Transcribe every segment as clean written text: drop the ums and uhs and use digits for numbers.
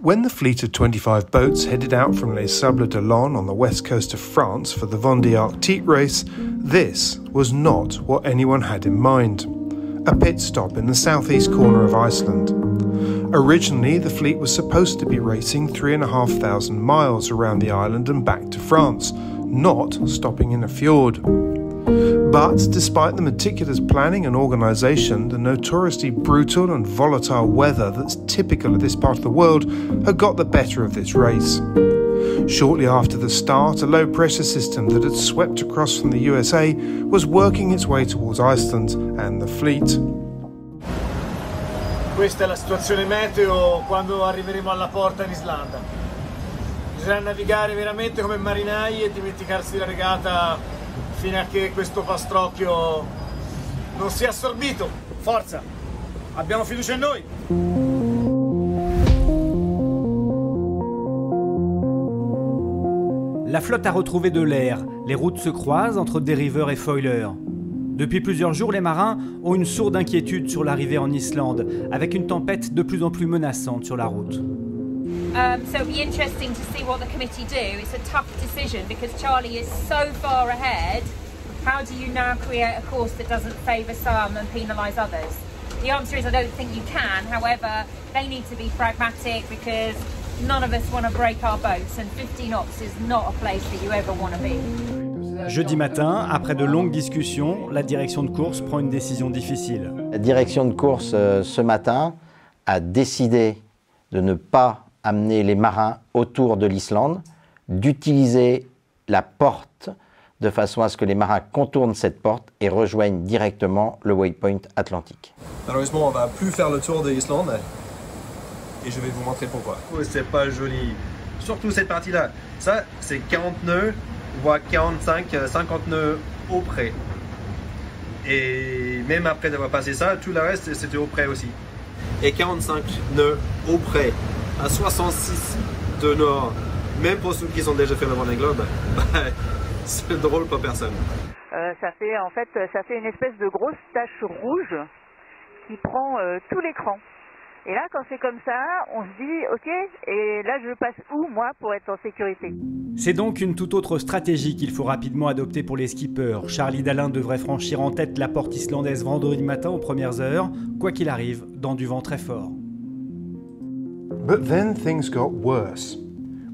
When the fleet of 25 boats headed out from Les Sables d'Olonne on the west coast of France for the Vendée Arctique race, this was not what anyone had in mind. A pit stop in the southeast corner of Iceland. Originally, the fleet was supposed to be racing 3,500 miles around the island and back to France, not stopping in a fjord. But despite the meticulous planning and organisation, the notoriously brutal and volatile weather that's typical of this part of the world had got the better of this race. Shortly after the start, a low-pressure system that had swept across from the USA was working its way towards Iceland and the fleet. Questa è la situazione meteo quando arriveremo alla porta in Islanda. Bisogna navigare veramente come marinai e dimenticarsi la regata fino a che questo pastrocchio non sia assorbito. Forza! Abbiamo fiducia in noi! La flotte a retrouvé de l'air. Les routes se croisent entre dériveurs et foilers. Depuis plusieurs jours, les marins ont une sourde inquiétude sur l'arrivée en Islande, avec une tempête de plus en plus menaçante sur la route. So it'll be interesting to see what the committee do. It's a tough decision because Charlie is so far ahead. How do you now create a course that doesn't favour some and penalise others? The answer is I don't think you can. However, they need to be pragmatic because none of us want to break our boats and 50 knots is not a place that you ever want to be. Jeudi matin, après de longues discussions, la direction de course prend une décision difficile. La direction de course, ce matin, a décidé de ne pas amener les marins autour de l'Islande, d'utiliser la porte de façon à ce que les marins contournent cette porte et rejoignent directement le waypoint atlantique. Malheureusement, on ne va plus faire le tour de l'Islande et je vais vous montrer pourquoi. C'est pas joli, surtout cette partie-là. Ça, c'est 40 nœuds, voire 45, 50 nœuds au près. Et même après d'avoir passé ça, tout le reste, c'était au près aussi. Et 45 nœuds au près, à 66 de nord, même pour ceux qui ont déjà fait le Vendée Globe, c'est drôle pour personne. Ça fait une espèce de grosse tache rouge qui prend tout l'écran. Et là, quand c'est comme ça, on se dit, ok, et là je passe où, moi, pour être en sécurité? C'est donc une toute autre stratégie qu'il faut rapidement adopter pour les skippers. Charlie Dalin devrait franchir en tête la porte islandaise vendredi matin aux premières heures, quoi qu'il arrive, dans du vent très fort. But then things got worse.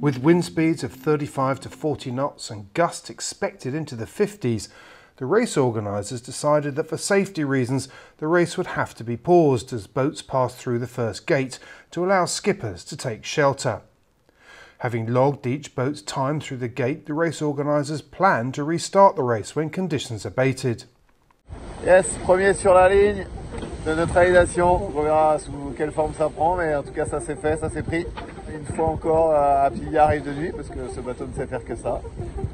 With wind speeds of 35 to 40 knots and gusts expected into the 50s, the race organisers decided that for safety reasons the race would have to be paused as boats passed through the first gate to allow skippers to take shelter. Having logged each boat's time through the gate, the race organisers planned to restart the race when conditions abated. Yes, premier sur la ligne de neutralisation. On verra sous quelle forme ça prend, mais en tout cas ça s'est fait, ça s'est pris. Une fois encore, Apilia arrive de nuit parce que ce bateau ne sait faire que ça.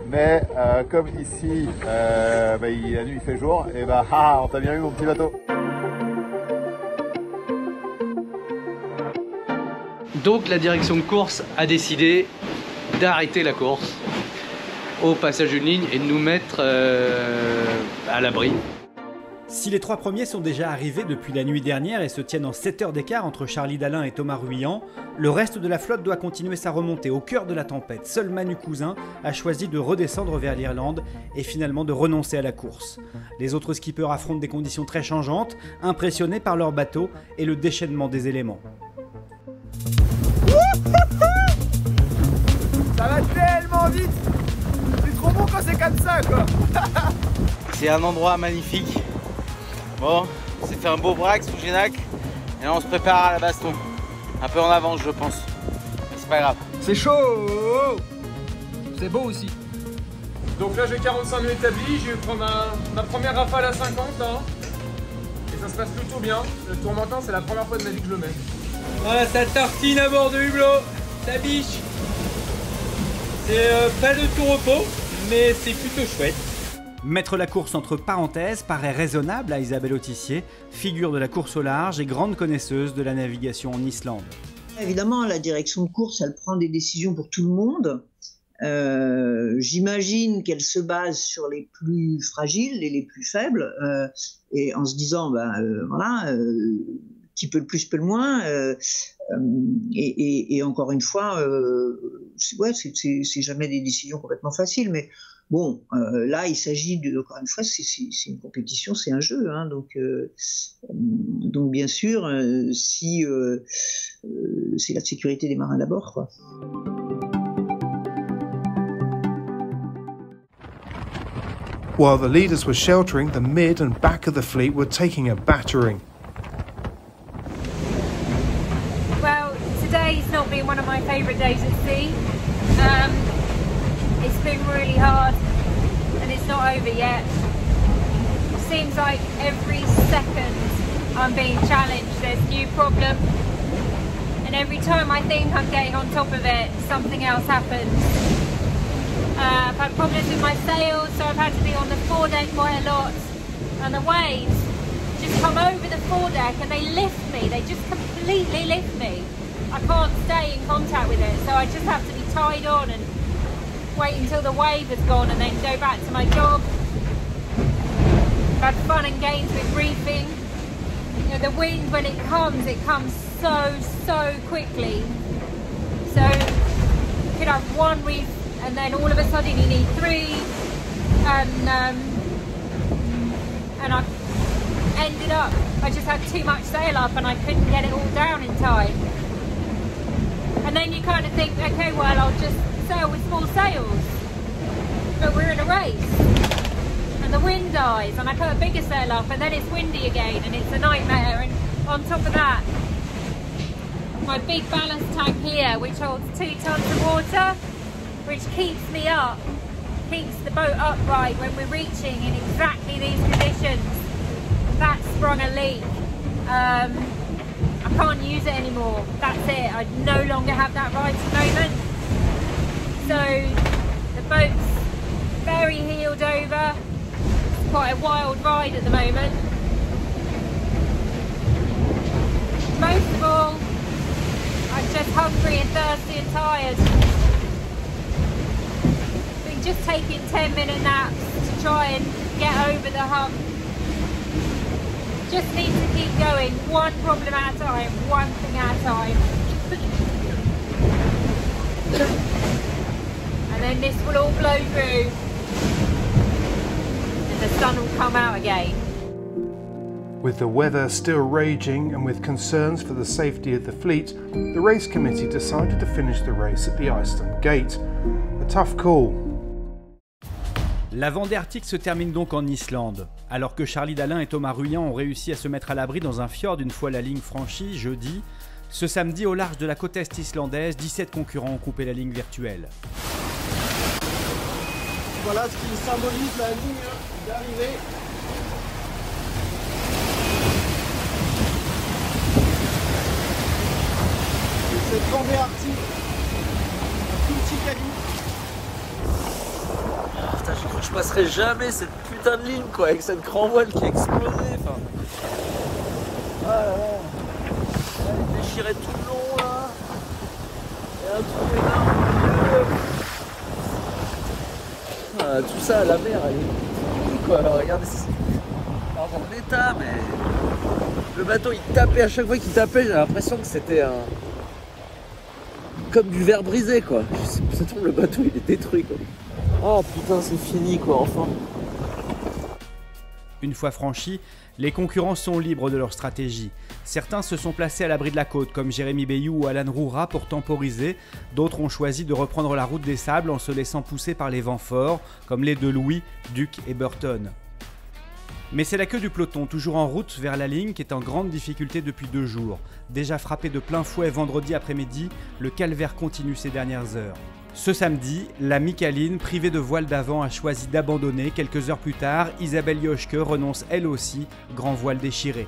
Mais comme ici, la nuit il fait jour, et on t'a bien eu mon petit bateau. Donc la direction de course a décidé d'arrêter la course au passage d'une ligne et de nous mettre à l'abri. Si les trois premiers sont déjà arrivés depuis la nuit dernière et se tiennent en 7 heures d'écart entre Charlie Dalin et Thomas Ruyant, le reste de la flotte doit continuer sa remontée au cœur de la tempête. Seul Manu Cousin a choisi de redescendre vers l'Irlande et finalement de renoncer à la course. Les autres skippers affrontent des conditions très changeantes, impressionnés par leur bateau et le déchaînement des éléments. Ça va tellement vite! C'est trop bon quand c'est comme ça, quoi! C'est un endroit magnifique. Bon, c'est fait un beau braque sous Génac et là on se prépare à la baston. Un peu en avance je pense, mais c'est pas grave. C'est chaud! C'est beau aussi. Donc là j'ai 45 nœuds établis, je vais prendre ma première rafale à 50 là. Et ça se passe plutôt bien. Le tourmentin c'est la première fois de ma vie que je le mets. Voilà, ça tartine à bord de hublot, ça biche. C'est pas de tout repos, mais c'est plutôt chouette. Mettre la course entre parenthèses paraît raisonnable à Isabelle Autissier, figure de la course au large et grande connaisseuse de la navigation en Islande. Évidemment, la direction de course, elle prend des décisions pour tout le monde. J'imagine qu'elle se base sur les plus fragiles et les plus faibles, et en se disant, qui peut le plus peut le moins. Et encore une fois, c'est jamais des décisions complètement faciles, mais bon, là, il s'agit encore une fois, c'est une compétition, c'est un jeu, hein, donc bien sûr, c'est la sécurité des marins d'abord, quoi. While the leaders were sheltering, the mid and back of the fleet were taking a battering. Well, today's not been one of my favourite days at sea. It's been really hard and it's not over yet. It seems like every second I'm being challenged, there's a new problem, and every time I think I'm getting on top of it, something else happens. I've had problems with my sails, so I've had to be on the foredeck quite a lot, and the waves just come over the foredeck and they lift me, they just completely lift me. I can't stay in contact with it, so I just have to be tied on and wait until the wave has gone and then go back to my job. I've had fun and games with reefing. You know, the wind, when it comes so quickly. So you could have one reef and then all of a sudden you need three, and I ended up, I just had too much sail up and I couldn't get it all down in time. And then you kind of think, okay, well, I'll just sail with small sails. But we're in a race and the wind dies and I put a bigger sail up and then it's windy again and it's a nightmare. And on top of that, my big ballast tank here, which holds 2 tons of water, which keeps me up, keeps the boat upright when we're reaching in exactly these conditions. That sprung a leak. I can't use it anymore. That's it. I no longer have that riding moment. So the boat's very heeled over. It's quite a wild ride at the moment. Most of all, I'm just hungry and thirsty and tired. Just taking 10-minute naps to try and get over the hump. Just need to keep going, one problem at a time, one thing at a time. And then this will all blow through and the sun will come out again. With the weather still raging and with concerns for the safety of the fleet, the race committee decided to finish the race at the Iceland Gate. A tough call. La Vendée Arctique se termine donc en Islande. Alors que Charlie Dalin et Thomas Ruyant ont réussi à se mettre à l'abri dans un fjord une fois la ligne franchie, jeudi, ce samedi au large de la côte est islandaise, 17 concurrents ont coupé la ligne virtuelle. Voilà ce qui symbolise la ligne d'arrivée. Cette Vendée Arctique, un tout petit caillou. Putain, j'ai cru que je passerais jamais cette putain de ligne quoi, avec cette grand voile qui a explosé. Enfin... Ah là là. Elle est déchirée tout le long là. Et un trou énorme au milieu. Ah, tout ça, la mer elle est finie quoi. Alors, regardez, c'est pas dans l'état, mais le bateau il tapait à chaque fois qu'il tapait, j'ai l'impression que c'était un. Comme du verre brisé quoi. Ça tombe, le bateau il est détruit quoi. Ah putain, c'est fini quoi, enfin. Une fois franchis, les concurrents sont libres de leur stratégie. Certains se sont placés à l'abri de la côte, comme Jérémy Bayou ou Alan Roura pour temporiser. D'autres ont choisi de reprendre la route des sables en se laissant pousser par les vents forts, comme les deux Louis, Duke et Burton. Mais c'est la queue du peloton, toujours en route vers la ligne, qui est en grande difficulté depuis 2 jours. Déjà frappé de plein fouet vendredi après-midi, le calvaire continue ces dernières heures. Ce samedi, la Mikaline, privée de voile d'avant, a choisi d'abandonner. Quelques heures plus tard, Isabelle Joschke renonce elle aussi, grand voile déchiré.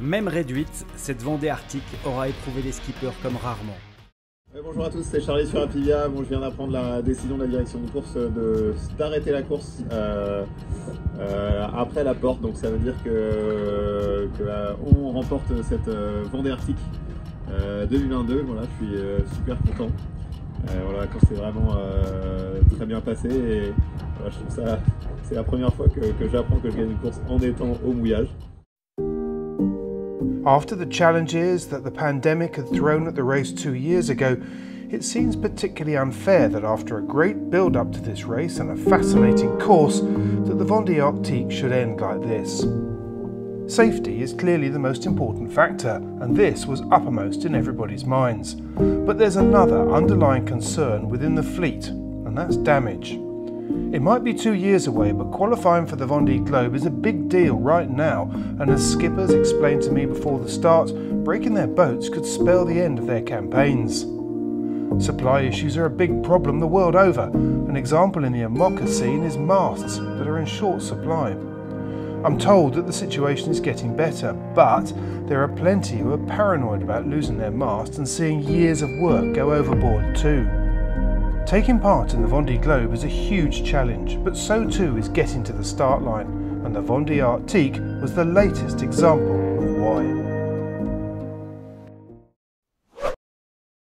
Même réduite, cette Vendée Arctique aura éprouvé les skippers comme rarement. Bonjour à tous, c'est Charlie sur Apivia. Bon, je viens d'apprendre la décision de la direction de course d'arrêter la course après la porte. Donc ça veut dire qu'on remporte cette Vendée Arctique 2022. Voilà, je suis super content. Voilà, quand c'est vraiment très bien passé et voilà, je trouve ça, c'est la première fois que j'apprends que je gagne une course en étant au mouillage. After the challenges that the pandemic had thrown at the race 2 years ago, it seems particularly unfair that after a great build-up to this race and a fascinating course, that the Vendée Arctique should end like this. Safety is clearly the most important factor, and this was uppermost in everybody's minds. But there's another underlying concern within the fleet, and that's damage. It might be 2 years away, but qualifying for the Vendée Globe is a big deal right now, and as skippers explained to me before the start, breaking their boats could spell the end of their campaigns. Supply issues are a big problem the world over. An example in the IMOCA scene is masts that are in short supply. I'm told that the situation is getting better, but there are plenty who are paranoid about losing their mast and seeing years of work go overboard too. Taking part in the Vendée Globe is a huge challenge, but so too is getting to the start line, and the Vendée Arctique was the latest example of why.